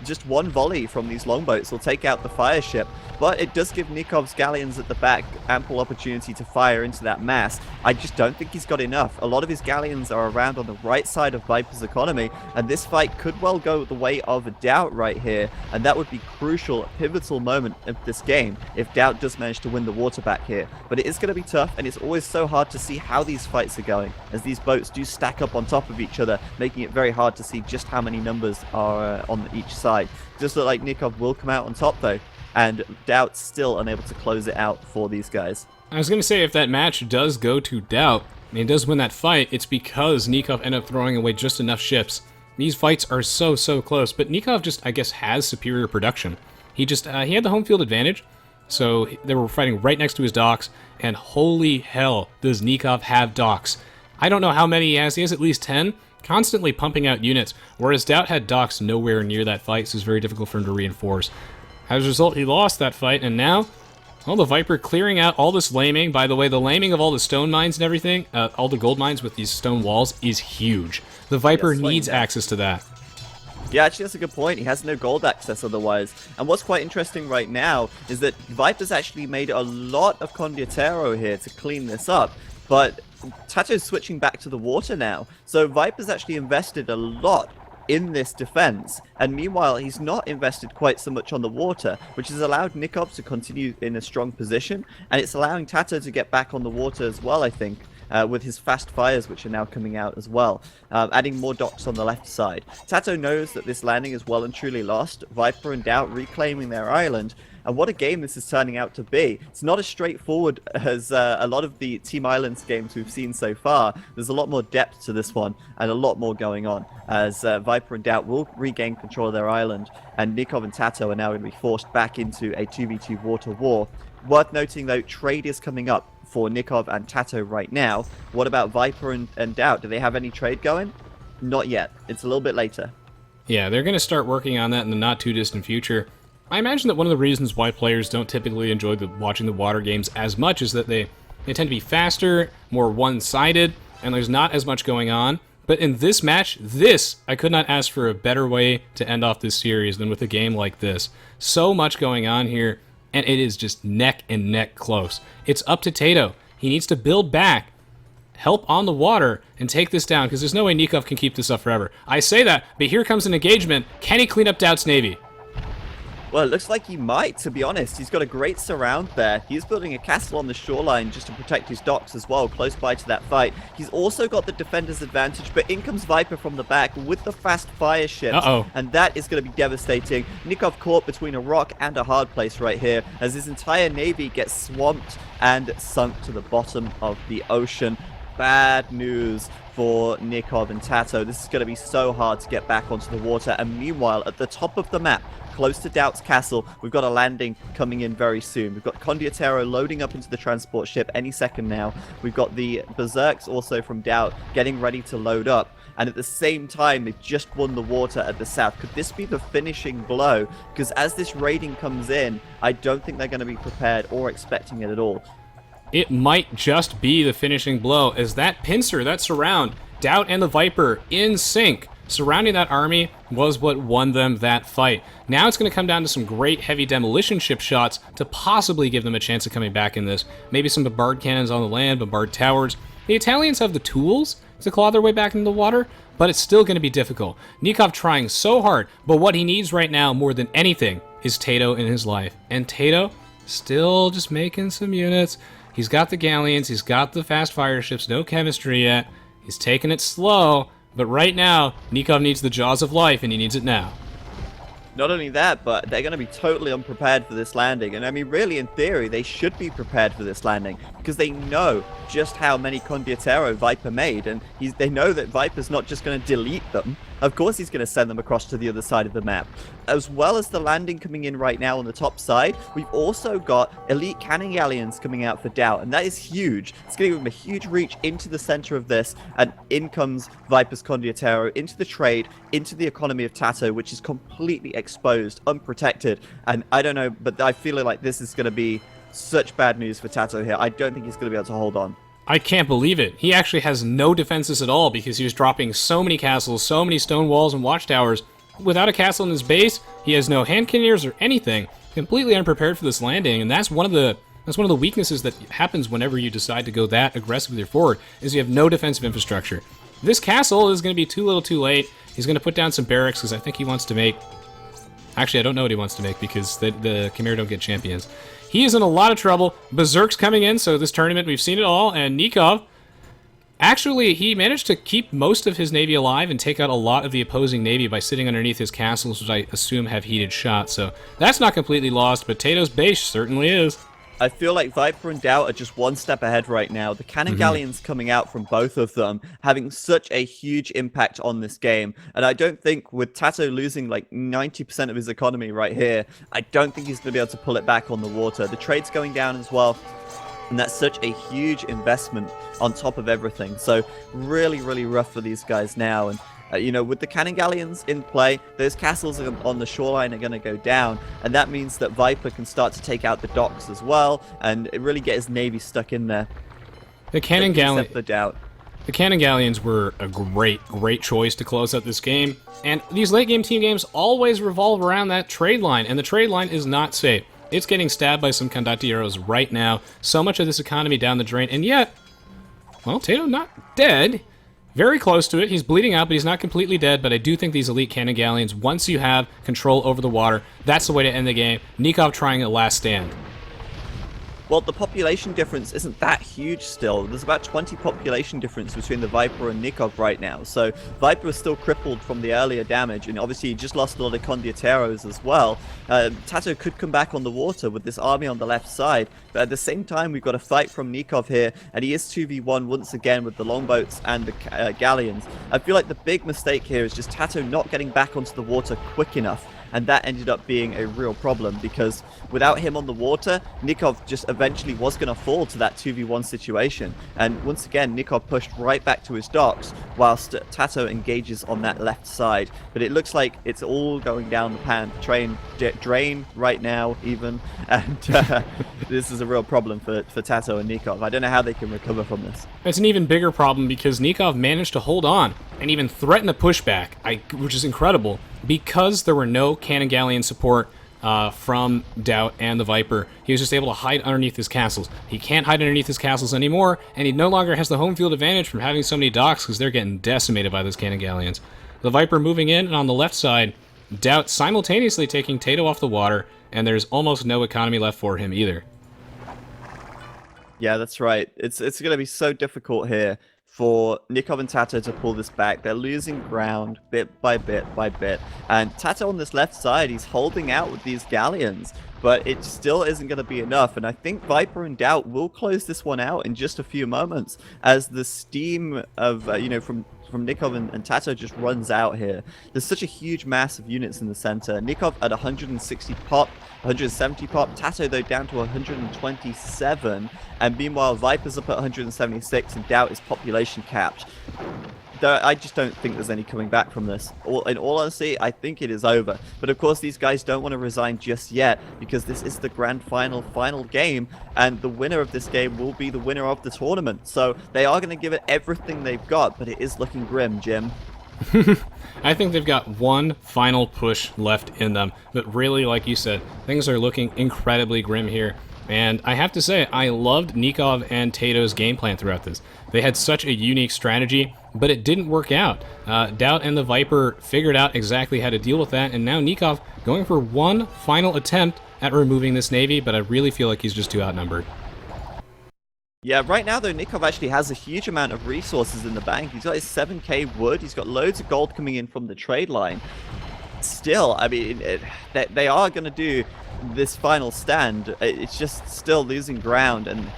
Just one volley from these longboats will take out the fire ship, but it does give Nikov's galleons at the back ample opportunity to fire into that mass. I just don't think he's got enough. A lot of his galleons are around on the right side of Viper's economy, and this fight could well go the way of a DauT right here, and that would be crucial, pivotal moment of this game if DauT does manage to win the water back here. But it is going to be tough, and it's always so hard to see how these fights are going, as these boats do stack up on top of each other, making it very hard to see just how many numbers are on each side. Just look like Nicov will come out on top though, and DauT's still unable to close it out for these guys. I was going to say, if that match does go to DauT, and he does win that fight, it's because Nicov ended up throwing away just enough ships. These fights are so close, but Nicov just, I guess, has superior production. He had the home field advantage, so they were fighting right next to his docks, and holy hell, does Nicov have docks. I don't know how many he has at least 10, constantly pumping out units, whereas DauT had docks nowhere near that fight, so it's very difficult for him to reinforce. As a result, he lost that fight, and now, well, the Viper clearing out all this laming. By the way, the laming of all the stone mines and everything, all the gold mines with these stone walls, is huge. The Viper needs access to that. Yeah, actually, that's a good point. He has no gold access otherwise. And what's quite interesting right now is that Viper's actually made a lot of Condottiero here to clean this up, but TaToH's switching back to the water now. So Viper's actually invested a lot in this defense, and meanwhile he's not invested quite so much on the water, which has allowed Nicov to continue in a strong position, and it's allowing TaToH to get back on the water as well, I think, with his fast fires, which are now coming out as well, adding more docks on the left side. TaToH knows that this landing is well and truly lost. Viper and DauT reclaiming their island, And what a game this is turning out to be. It's not as straightforward as a lot of the Team Islands games we've seen so far. There's a lot more depth to this one and a lot more going on, as Viper and DauT will regain control of their island, and Nicov and TaToH are now going to be forced back into a 2v2 water war. Worth noting, though, trade is coming up for Nicov and TaToH right now. What about Viper and DauT? Do they have any trade going? Not yet. It's a little bit later. Yeah, they're going to start working on that in the not-too-distant future. I imagine that one of the reasons why players don't typically enjoy watching the water games as much is that they tend to be faster, more one-sided, and there's not as much going on. But in this match, I could not ask for a better way to end off this series than with a game like this. So much going on here, and it is just neck and neck close. It's up to TaToH. He needs to build back, help on the water, and take this down, because there's no way Nicov can keep this up forever. I say that, but here comes an engagement. Can he clean up DauT's navy? Well, it looks like he might, to be honest. He's got a great surround there. He's building a castle on the shoreline just to protect his docks as well, close by to that fight. He's also got the defender's advantage, but in comes Viper from the back with the fast fire ships. And that is going to be devastating. Nicov caught between a rock and a hard place right here, as his entire navy gets swamped and sunk to the bottom of the ocean. Bad news for Nicov and TaToH. This is going to be so hard to get back onto the water. And meanwhile, at the top of the map, close to DauT's castle, we've got a landing coming in very soon. We've got Condottiero loading up into the transport ship any second now. We've got the Berserks also from DauT getting ready to load up. And at the same time, they've just won the water at the south. Could this be the finishing blow? Because as this raiding comes in, I don't think they're going to be prepared or expecting it at all. It might just be the finishing blow, as that pincer, that surround, DauT and the Viper in sync, surrounding that army was what won them that fight. Now it's going to come down to some great heavy demolition ship shots to possibly give them a chance of coming back in this. Maybe some bombard cannons on the land, bombard towers. The Italians have the tools to claw their way back into the water, but it's still going to be difficult. Nicov trying so hard, but what he needs right now more than anything is TaToH in his life. And TaToH still just making some units. He's got the galleons, he's got the fast fire ships, no chemistry yet. He's taking it slow, but right now, Nicov needs the jaws of life, and he needs it now. Not only that, but they're going to be totally unprepared for this landing. And I mean, really, in theory, they should be prepared for this landing, because they know just how many Condottiero Viper made, and they know that Viper's not just going to delete them. Of course he's going to send them across to the other side of the map. As well as the landing coming in right now on the top side, we've also got elite cannon galleons coming out for DauT, and that is huge. It's going to give them a huge reach into the center of this, and in comes Viper's Condottiero into the trade, into the economy of TaToH, which is completely exposed, unprotected. And I don't know, but I feel like this is going to be such bad news for TaToH here. I don't think he's going to be able to hold on. I can't believe it. He actually has no defenses at all because he was dropping so many castles, so many stone walls and watchtowers. Without a castle in his base, he has no hand cannoneers or anything. Completely unprepared for this landing, and that's one of the weaknesses that happens whenever you decide to go that aggressive with your forward, is you have no defensive infrastructure. This castle is going to be too little too late. He's going to put down some barracks because I think he wants to make... Actually, I don't know what he wants to make because the Khmer don't get champions. He is in a lot of trouble. Berserk's coming in, so this tournament, we've seen it all. And Nicov, actually, he managed to keep most of his navy alive and take out a lot of the opposing navy by sitting underneath his castles, which I assume have heated shots. So that's not completely lost, but TaToH's base certainly is. I feel like Viper and DauT are just one step ahead right now. The cannon galleons coming out from both of them, having such a huge impact on this game. And I don't think, with TaToH losing like 90% of his economy right here, I don't think he's going to be able to pull it back on the water. The trade's going down as well. And that's such a huge investment on top of everything. So really, really rough for these guys now. And you know, with the cannon galleons in play, those castles on the shoreline are going to go down, and that means that Viper can start to take out the docks as well, and really get his navy stuck in there. The cannon galleons were a great choice to close out this game, and these late game team games always revolve around that trade line, and the trade line is not safe. It's getting stabbed by some Condottieros right now. So much of this economy down the drain, and yet, well, TaToH not dead. Very close to it. He's bleeding out, but he's not completely dead. But I do think these elite cannon galleons, once you have control over the water, that's the way to end the game. Nicov trying a last stand. Well, the population difference isn't that huge still. There's about 20 population difference between the Viper and Nicov right now. So Viper is still crippled from the earlier damage, and obviously he just lost a lot of condotieros as well. TaToH could come back on the water with this army on the left side, but at the same time we've got a fight from Nicov here, and he is 2v1 once again with the longboats and the galleons. I feel like the big mistake here is just TaToH not getting back onto the water quick enough. And that ended up being a real problem, because without him on the water, Nicov just eventually was going to fall to that 2v1 situation. And once again, Nicov pushed right back to his docks, whilst TaToH engages on that left side. But it looks like it's all going down the drain right now, even. And this is a real problem for TaToH and Nicov. I don't know how they can recover from this. It's an even bigger problem because Nicov managed to hold on and even threaten a pushback, which is incredible, because there were no cannon galleon support from DauT and the Viper. He was just able to hide underneath his castles. He can't hide underneath his castles anymore, and he no longer has the home field advantage from having so many docks because they're getting decimated by those cannon galleons. The Viper moving in, and on the left side, DauT simultaneously taking TaToH off the water, and there's almost no economy left for him either. Yeah, that's right. It's going to be so difficult here for Nicov and TaToH to pull this back. They're losing ground bit by bit by bit. And TaToH on this left side, he's holding out with these galleons, but it still isn't going to be enough. And I think Viper and DauT will close this one out in just a few moments as the steam of, from Nicov and TaToH just runs out here. There's such a huge mass of units in the center. Nicov at 160 pop, 170 pop. TaToH, though, down to 127. And meanwhile, Viper's up at 176, and DauT is population capped. I just don't think there's any coming back from this. In all honesty, I think it is over. But of course, these guys don't want to resign just yet, because this is the grand final game, and the winner of this game will be the winner of the tournament. So they are going to give it everything they've got, but it is looking grim, Jim. I think they've got one final push left in them. But really, like you said, things are looking incredibly grim here. And I have to say, I loved Nicov and TaToH's game plan throughout this. They had such a unique strategy, but it didn't work out. DauT and the Viper figured out exactly how to deal with that, and now Nicov going for one final attempt at removing this navy, but I really feel like he's just too outnumbered. Yeah, right now, though, Nicov actually has a huge amount of resources in the bank. He's got his 7k wood, he's got loads of gold coming in from the trade line. Still, I mean, they are going to do this final stand. It's just still losing ground, and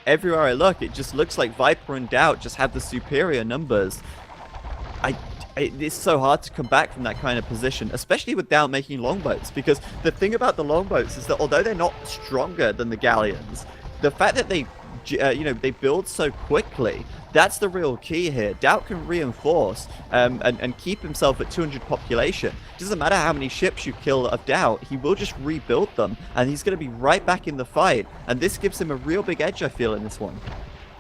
everywhere I look, it just looks like Viper and DauT just have the superior numbers. It's so hard to come back from that kind of position, especially with DauT making longboats, because the thing about the longboats is that although they're not stronger than the galleons, the fact that they build so quickly, that's the real key here. DauT can reinforce and keep himself at 200 population. It doesn't matter how many ships you kill of DauT, he will just rebuild them, and he's going to be right back in the fight. And this gives him a real big edge, I feel, in this one.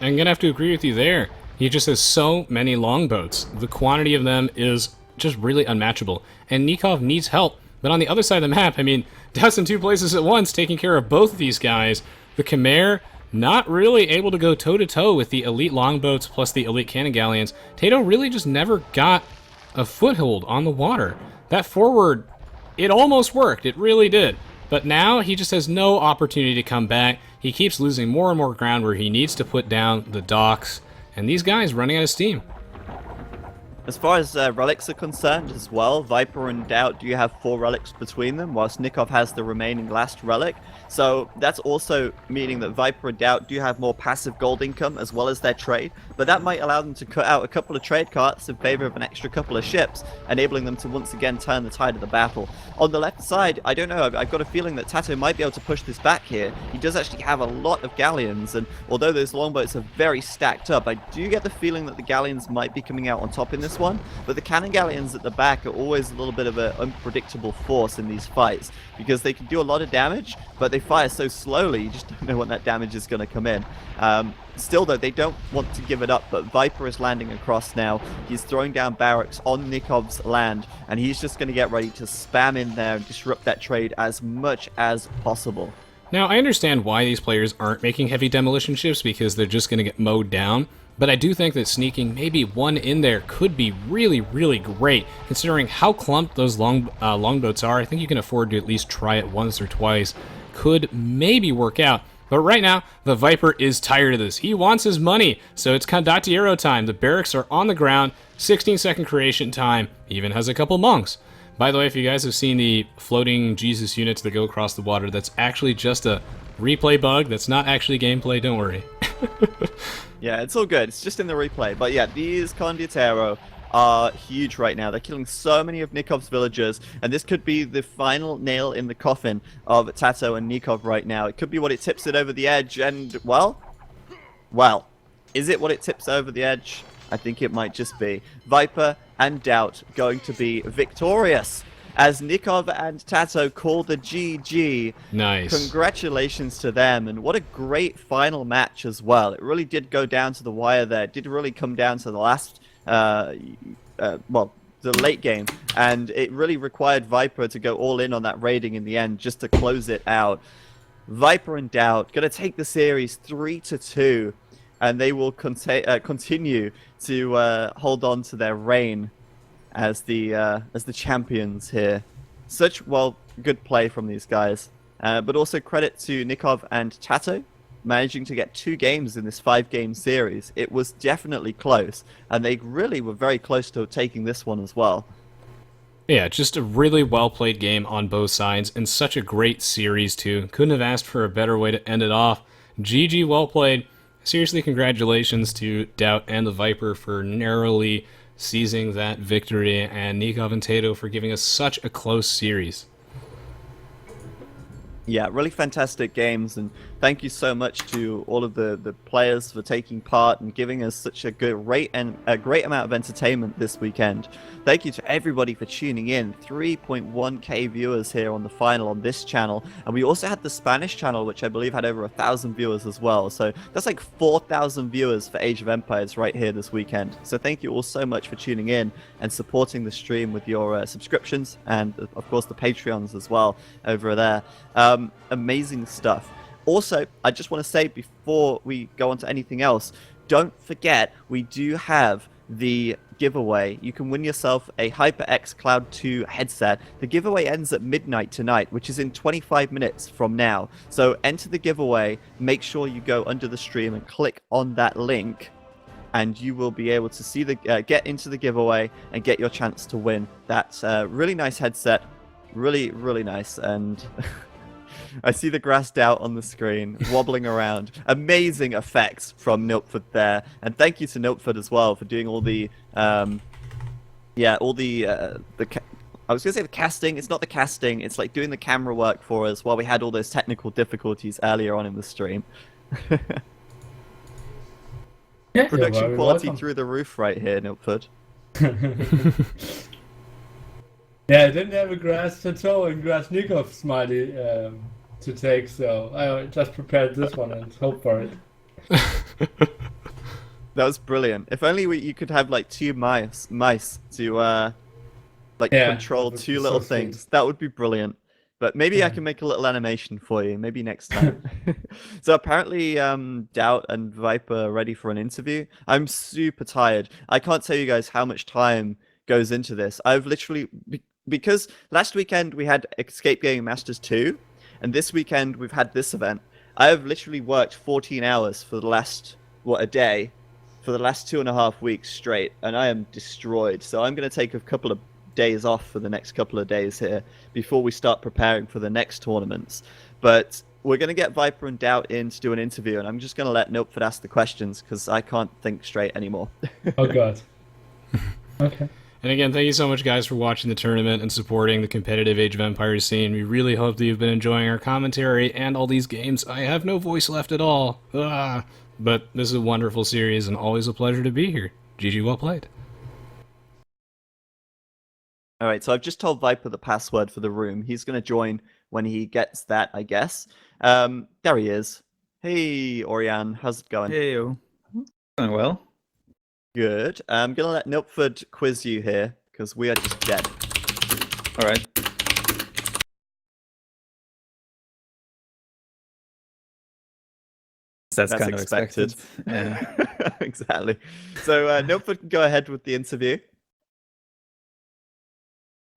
I'm going to have to agree with you there. He just has so many longboats. The quantity of them is just really unmatchable. And Nicov needs help. But on the other side of the map, I mean, DauT's in two places at once, taking care of both of these guys. The Khmer, not really able to go toe-to-toe with the elite longboats plus the elite cannon galleons. TaToH really just never got a foothold on the water. That forward, it almost worked. It really did. But now he just has no opportunity to come back. He keeps losing more and more ground where he needs to put down the docks. And these guys running out of steam. As far as relics are concerned as well, Viper and DauT do have 4 relics between them, whilst Nicov has the remaining last relic. So that's also meaning that Viper and DauT do have more passive gold income as well as their trade, but that might allow them to cut out a couple of trade carts in favor of an extra couple of ships, enabling them to once again turn the tide of the battle. On the left side, I don't know, I've got a feeling that TaToH might be able to push this back here. He does actually have a lot of galleons, and although those longboats are very stacked up, I do get the feeling that the galleons might be coming out on top in this one, but the cannon galleons at the back are always a little bit of an unpredictable force in these fights, because they can do a lot of damage, but they fire so slowly, you just don't know when that damage is going to come in. Still, though, they don't want to give it up, but Viper is landing across now. He's throwing down barracks on Nikov's land, and he's just going to get ready to spam in there and disrupt that trade as much as possible. Now, I understand why these players aren't making heavy demolition ships, because they're just going to get mowed down. But I do think that sneaking maybe one in there could be really, really great, considering how clumped those longboats are. I think you can afford to at least try it once or twice. Could maybe work out. But right now, the Viper is tired of this. He wants his money, so it's Condottiero time. The barracks are on the ground, 16-second creation time, he even has a couple monks. By the way, if you guys have seen the floating Jesus units that go across the water, that's actually just a replay bug. That's not actually gameplay, don't worry. Yeah, it's all good. It's just in the replay. But yeah, these Condottiero are huge right now. They're killing so many of Nikov's villagers, and this could be the final nail in the coffin of TaToH and Nicov right now. It could be what it tips it over the edge, and, well, is it what it tips over the edge? I think it might just be. Viper and DauT going to be victorious as Nicov and TaToH call the GG. Nice. Congratulations to them, and what a great final match as well. It really did go down to the wire there. It did really come down to the last, the late game, and it really required Viper to go all in on that raiding in the end just to close it out. Viper and DauT going to take the series 3-2, and they will continue to hold on to their reign as the champions here. Such, good play from these guys. But also credit to Nicov and TaToH managing to get 2 games in this 5-game series. It was definitely close, and they really were very close to taking this one as well. Yeah, just a really well-played game on both sides, and such a great series, too. Couldn't have asked for a better way to end it off. GG, well played. Seriously, congratulations to DauT and the Viper for narrowly seizing that victory, and Nicov and TaToH for giving us such a close series. Yeah, really fantastic games, and thank you so much to all of the players for taking part and giving us such a great amount of entertainment this weekend. Thank you to everybody for tuning in. 3.1k viewers here on the final on this channel, and we also had the Spanish channel, which I believe had over 1,000 viewers as well. So that's like 4,000 viewers for Age of Empires right here this weekend. So thank you all so much for tuning in and supporting the stream with your subscriptions, and of course the Patreons as well over there. Amazing stuff. Also, I just want to say before we go on to anything else, don't forget we do have the giveaway. You can win yourself a HyperX Cloud 2 headset. The giveaway ends at midnight tonight, which is in 25 minutes from now. So enter the giveaway, make sure you go under the stream and click on that link, and you will be able to see the get into the giveaway and get your chance to win that really nice headset. Really, really nice. And I see the grass DauT on the screen, wobbling around. Amazing effects from Niltford there. And thank you to Niltford as well for doing all the, I was going to say the casting. It's not the casting. It's like doing the camera work for us while we had all those technical difficulties earlier on in the stream. Yeah, Production quality through the roof right here, Niltford. Yeah, I didn't have a grass TaToH and grass Nicov smiley to take, so I just prepared this one and hope for it. That was brilliant. If only you could have like 2 mice to control 2 little things. Sweet. That would be brilliant. But maybe I can make a little animation for you. Maybe next time. So apparently DauT and Viper are ready for an interview. I'm super tired. I can't tell you guys how much time goes into this. I've literally... Because last weekend we had Escape Game Masters 2, and this weekend we've had this event. I have literally worked 14 hours for the last, a day, for the last 2.5 weeks straight, and I am destroyed. So I'm going to take a couple of days off for the next couple of days here before we start preparing for the next tournaments. But we're going to get Viper and DauT in to do an interview, and I'm just going to let Niltford ask the questions because I can't think straight anymore. Oh, God. Okay. And again, thank you so much, guys, for watching the tournament and supporting the competitive Age of Empires scene. We really hope that you've been enjoying our commentary and all these games. I have no voice left at all. But this is a wonderful series and always a pleasure to be here. GG, well played. All right, so I've just told Viper the password for the room. He's going to join when he gets that, I guess. There he is. Hey, Orion, how's it going? Hey, going well. Good. I'm going to let Niltford quiz you here, because we are just dead. Alright. That's kind of expected. Yeah. Exactly. So, Niltford can go ahead with the interview.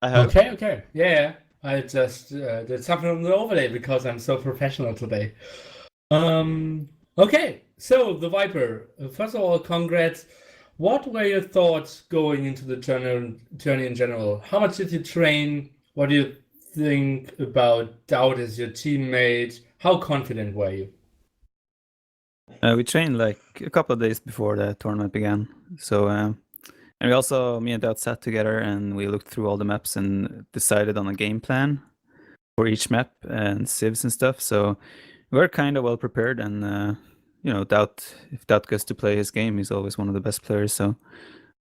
I hope. Okay. Yeah. I just did something on the overlay because I'm so professional today. Okay, so the Viper. First of all, congrats. What were your thoughts going into the journey in general? How much did you train? What do you think about DauT as your teammate? How confident were you? We trained like a couple of days before the tournament began. So, and we also, me and DauT sat together and we looked through all the maps and decided on a game plan for each map and civs and stuff. So we were kind of well prepared. And, you know, DauT, if DauT gets to play his game, he's always one of the best players. So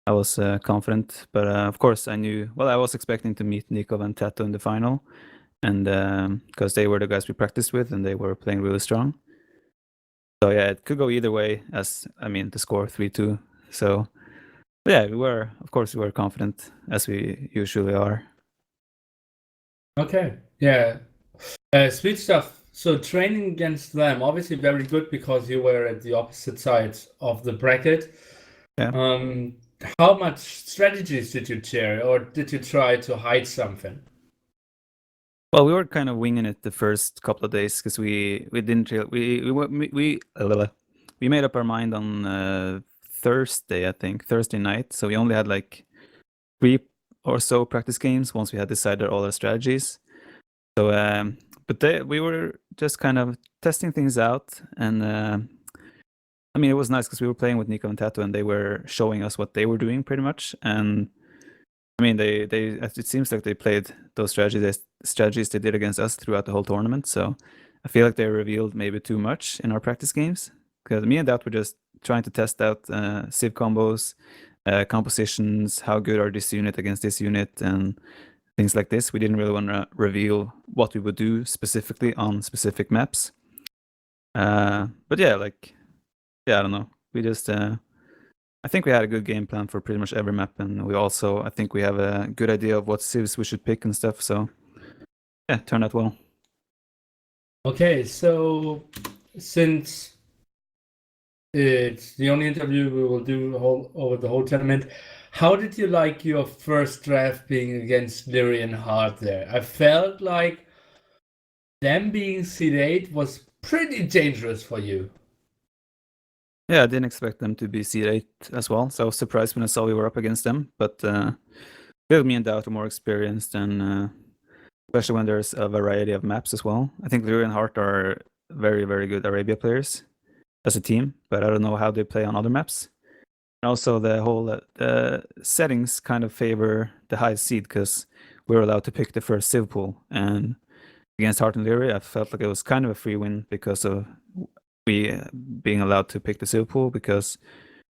I was confident. But of course, I knew, well, I was expecting to meet Nicov and TaToH in the final. And because they were the guys we practiced with and they were playing really strong. So yeah, it could go either way, as I mean, the score 3-2. So yeah, of course, we were confident as we usually are. Okay, yeah. Sweet stuff. So training against them, obviously very good because you were at the opposite sides of the bracket. Yeah. How much strategies did you share, or did you try to hide something? Well, we were kind of winging it the first couple of days because we didn't we made up our mind on Thursday, I think, Thursday night. So we only had like 3 or so practice games once we had decided all our strategies. So, but we were just kind of testing things out, and I mean, it was nice because we were playing with Nicov and TaToH, and they were showing us what they were doing pretty much. And I mean, it seems like they played those strategies they did against us throughout the whole tournament. So I feel like they revealed maybe too much in our practice games because me and DauT were just trying to test out civ combos, compositions, how good are this unit against this unit, and things like this. We didn't really want to reveal what we would do specifically on specific maps. But yeah, I don't know. We just I think we had a good game plan for pretty much every map, and I think we have a good idea of what civs we should pick and stuff. So yeah, turned out well. Okay, so since it's the only interview we will do over the whole tournament, how did you like your first draft being against Leary and Hart there? I felt like them being seed 8 was pretty dangerous for you. Yeah, I didn't expect them to be seed 8 as well, so I was surprised when I saw we were up against them. But me and DauT are more experienced, and especially when there's a variety of maps as well. I think Leary and Hart are very, very good Arabia players as a team, but I don't know how they play on other maps. And also, the whole settings kind of favor the highest seed because we're allowed to pick the first civ pool. And against Hart and Leary, I felt like it was kind of a free win because of we being allowed to pick the civ pool, because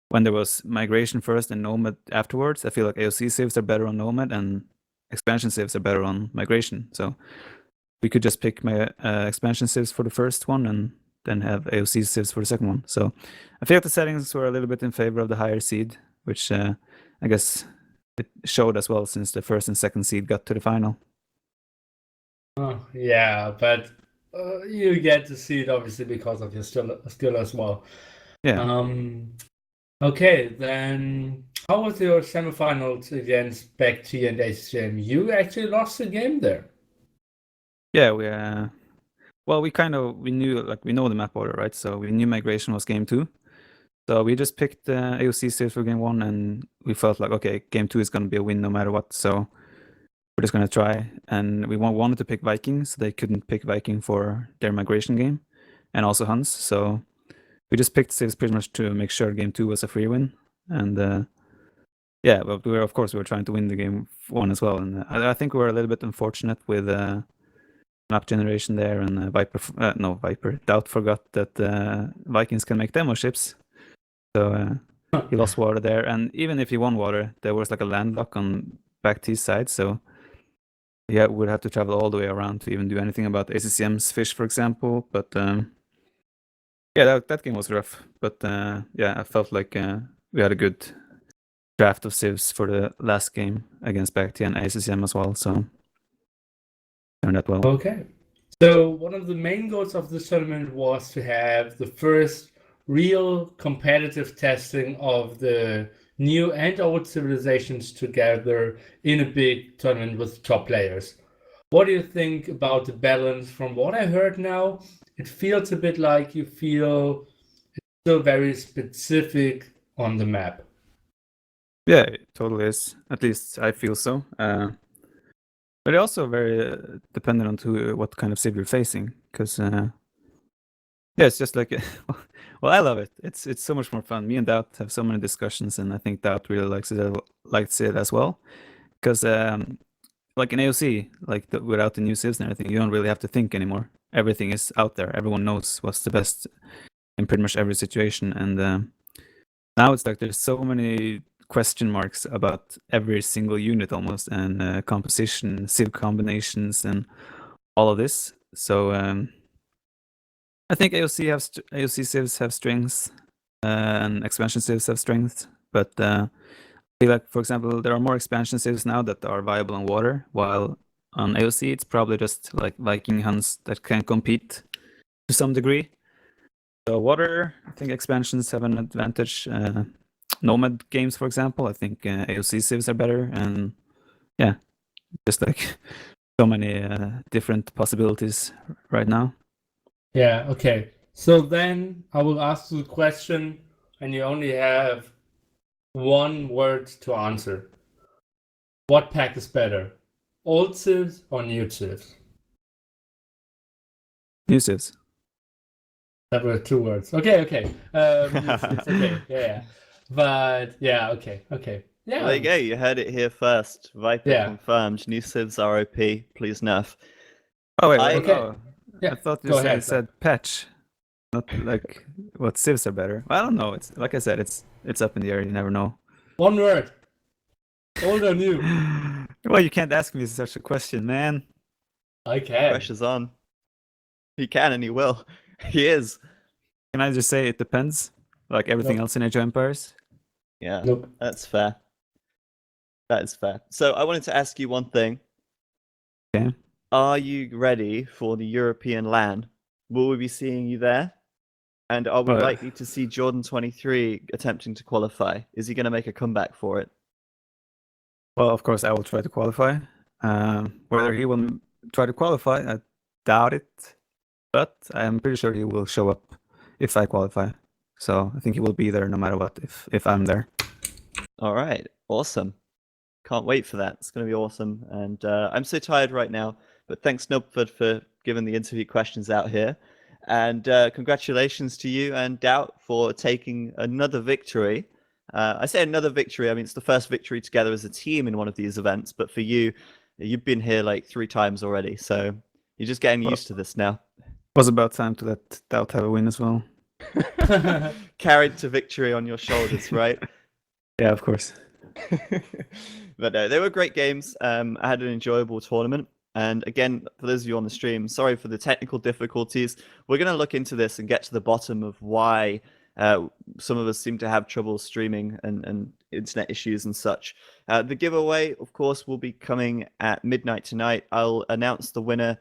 when there was migration first and nomad afterwards, I feel like AOC civs are better on nomad and expansion civs are better on migration. So we could just pick my expansion civs for the first one and then have AOC civs for the second one. So I feel like the settings were a little bit in favor of the higher seed, which I guess it showed as well since the first and second seed got to the final. Oh, yeah, but you get to see it obviously because of your skill as well. Yeah. Okay, then how was your semifinals against BackT and HCM? You actually lost the game there. Yeah, we knew, like, we know the map order, right? So we knew migration was game 2. So we just picked AOC saves for game 1, and we felt like, okay, game 2 is going to be a win no matter what. So we're just going to try. And we wanted to pick Vikings. So they couldn't pick Viking for their migration game, and also Huns. So we just picked saves pretty much to make sure game 2 was a free win. And yeah, but we were trying to win the game 1 as well. And I think we were a little bit unfortunate with map generation there, and DauT forgot that Vikings can make demo ships. So he lost water there, and even if he won water, there was like a landlock on BackT's side, so yeah, would have to travel all the way around to even do anything about ACCM's fish, for example. But yeah, that game was rough. But yeah, I felt like we had a good draft of civs for the last game against BackT and ACCM as well, so turned out well. Okay. So one of the main goals of this tournament was to have the first real competitive testing of the new and old civilizations together in a big tournament with top players. What do you think about the balance? From what I heard now, it feels a bit like you feel it's still very specific on the map. Yeah, it totally is. At least I feel so. But it also very dependent on what kind of civ you're facing, because yeah, it's just like well, I love it. It's so much more fun. Me and DauT have so many discussions, and I think DauT really likes it as well, because like in AOC, like without the new civs and everything, you don't really have to think anymore. Everything is out there. Everyone knows what's the best in pretty much every situation, and now it's like there's so many question marks about every single unit almost, and composition, civ combinations, and all of this. So I think AOC civs have strengths, and expansion civs have strengths, but I feel like, for example, there are more expansion civs now that are viable on water, while on AOC it's probably just like Viking Huns that can compete to some degree. So water, I think expansions have an advantage. Nomad games, for example, I think AOC civs are better, and yeah, just like so many different possibilities right now. Yeah, okay. So then I will ask you a question, and you only have one word to answer. What pack is better, old civs or new civs? New civs. That were 2 words. Okay. New civs. Okay, yeah. But yeah, okay. Yeah. Well, there you go. You heard it here first. Viper Yeah. confirmed. New civs are OP. Please nerf. Oh wait, I- wait, Okay. oh, Yeah, I thought you go ahead, said patch, not like what civs are better. I don't know. It's like I said, it's up in the air. You never know. One word. Old or new? Well, you can't ask me such a question, man. I can. Pressure's on. He can and he will. He is. Can I just say it depends, like everything Nope. else in Age of Empires? Yeah, Nope. that's fair. That is fair. So I wanted to ask you one thing. Okay. Are you ready for the European LAN? Will we be seeing you there? And are we Well, likely to see Jordan23 attempting to qualify? Is he going to make a comeback for it? Well, of course, I will try to qualify. Whether he will try to qualify, I doubt it. But I'm pretty sure he will show up if I qualify. So I think he will be there no matter what if I'm there. All right, awesome. Can't wait for that. It's going to be awesome. And I'm so tired right now. But thanks, Nobford, for giving the interview questions out here. And congratulations to you and DauT for taking another victory. I say another victory. I mean, it's the first victory together as a team in one of these events. But for you, you've been here like 3 times already. So you're just getting used to this now. Was about time to let DauT have a win as well. Carried to victory on your shoulders, right? Yeah, of course. But no, they were great games. I had an enjoyable tournament. And again, for those of you on the stream, sorry for the technical difficulties. We're going to look into this and get to the bottom of why some of us seem to have trouble streaming and internet issues and such. The giveaway, of course, will be coming at midnight tonight. I'll announce the winner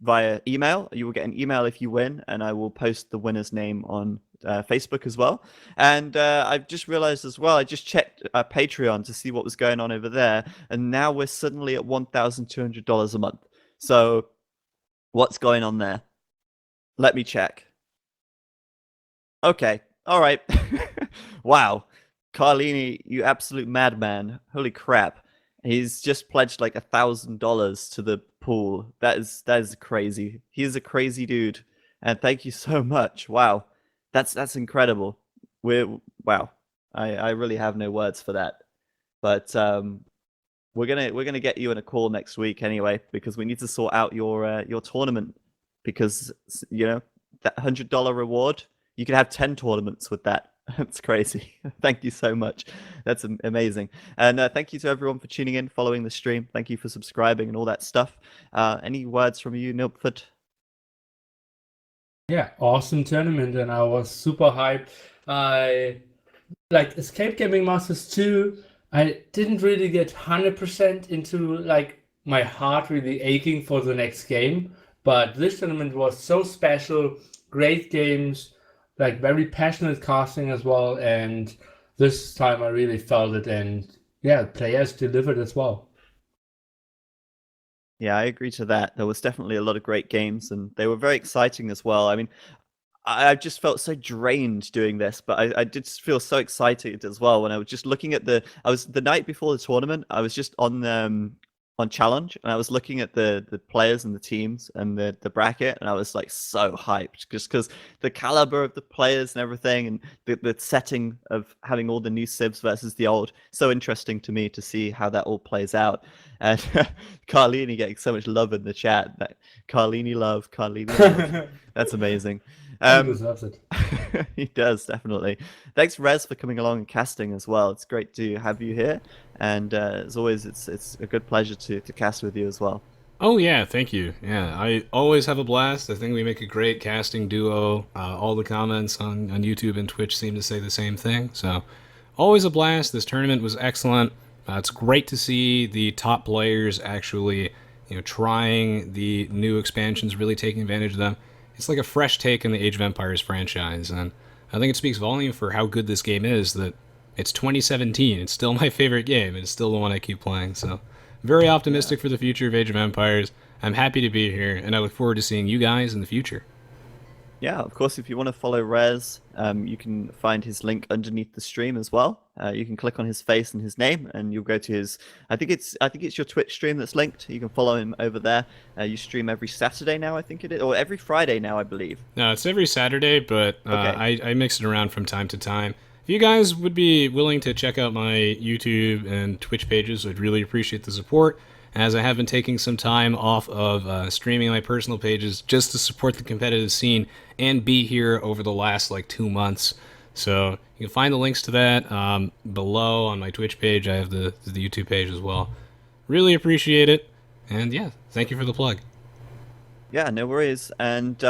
via email. You will get an email if you win, and I will post the winner's name on Facebook as well. And I've just realized as well, I just checked Patreon to see what was going on over there, and now we're suddenly at $1,200 a month. So what's going on there? Let me check. Okay, all right. Wow, Carlini, you absolute madman. Holy crap. He's just pledged like $1,000 to the pool. That is crazy. He is a crazy dude. And thank you so much. Wow. That's incredible. Wow. I really have no words for that. But we're gonna get you in a call next week anyway, because we need to sort out your tournament, because you know that $100 reward, you can have 10 tournaments with that. That's crazy. Thank you so much. That's amazing. And thank you to everyone for tuning in, following the stream. Thank you for subscribing and all that stuff. Any words from you, Nilpford? Yeah, awesome tournament, and I was super hyped. I like Escape Gaming Masters 2. I didn't really get 100% into like my heart really aching for the next game, but this tournament was so special. Great games, like very passionate casting as well, and this time I really felt it, and yeah, players delivered as well. Yeah, I agree to that. There was definitely a lot of great games, and they were very exciting as well. I mean, I just felt so drained doing this, but I did feel so excited as well when I was just looking at I was the night before the tournament. I was just on challenge, and I was looking at the players and the teams and the bracket, and I was like so hyped just because the caliber of the players and everything, and the setting of having all the new civs versus the old. So interesting to me to see how that all plays out. And Carlini getting so much love in the chat. That Carlini love, Carlini love. That's amazing. He deserves it. He does, definitely. Thanks, Rez, for coming along and casting as well. It's great to have you here. And as always, it's a good pleasure to cast with you as well. Oh yeah, thank you. Yeah, I always have a blast. I think we make a great casting duo. All the comments on YouTube and Twitch seem to say the same thing. So, always a blast. This tournament was excellent. It's great to see the top players actually, trying the new expansions, really taking advantage of them. It's like a fresh take in the Age of Empires franchise, and I think it speaks volume for how good this game is that it's 2017. It's still my favorite game. It's still the one I keep playing. So, very optimistic for the future of Age of Empires. I'm happy to be here, and I look forward to seeing you guys in the future. Yeah, of course, if you want to follow Rez, you can find his link underneath the stream as well. You can click on his face and his name, and you'll go to his. I think it's your Twitch stream that's linked. You can follow him over there. You stream every Saturday now, I think it is, or every Friday now, I believe. No, it's every Saturday, but Okay. I mix it around from time to time. If you guys would be willing to check out my YouTube and Twitch pages, I'd really appreciate the support, as I have been taking some time off of streaming my personal pages just to support the competitive scene and be here over the last 2 months. So you can find the links to that below on my Twitch page. I have the YouTube page as well. Really appreciate it, and yeah, thank you for the plug. Yeah, no worries. And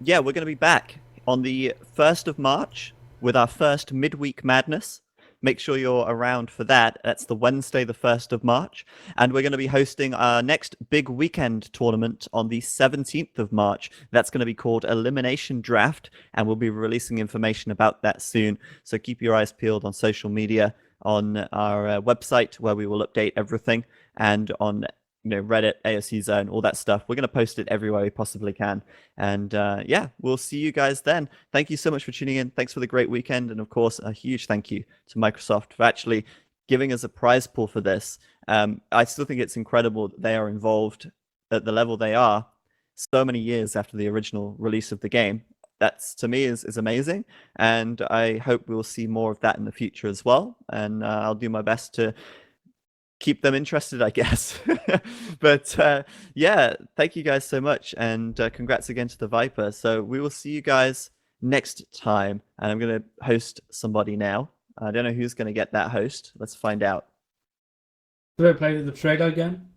yeah, we're going to be back on the 1st of March with our first midweek madness. Make sure you're around for that. That's the Wednesday, the 1st of March. And we're going to be hosting our next big weekend tournament on the 17th of March. That's going to be called Elimination Draft, and we'll be releasing information about that soon. So keep your eyes peeled on social media, on our website, where we will update everything, and on Reddit, AOC Zone, all that stuff. We're going to post it everywhere we possibly can. And yeah, we'll see you guys then. Thank you so much for tuning in. Thanks for the great weekend. And of course, a huge thank you to Microsoft for actually giving us a prize pool for this. I still think it's incredible that they are involved at the level they are so many years after the original release of the game. That's, to me, is amazing. And I hope we'll see more of that in the future as well. And I'll do my best to keep them interested, I guess. But yeah, thank you guys so much, and congrats again to TheViper. So we will see you guys next time, and I'm going to host somebody now. I don't know who's going to get that host. Let's find out. Do I play the trailer again?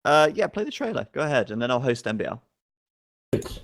Yeah, play the trailer. Go ahead, and then I'll host MBL. Good.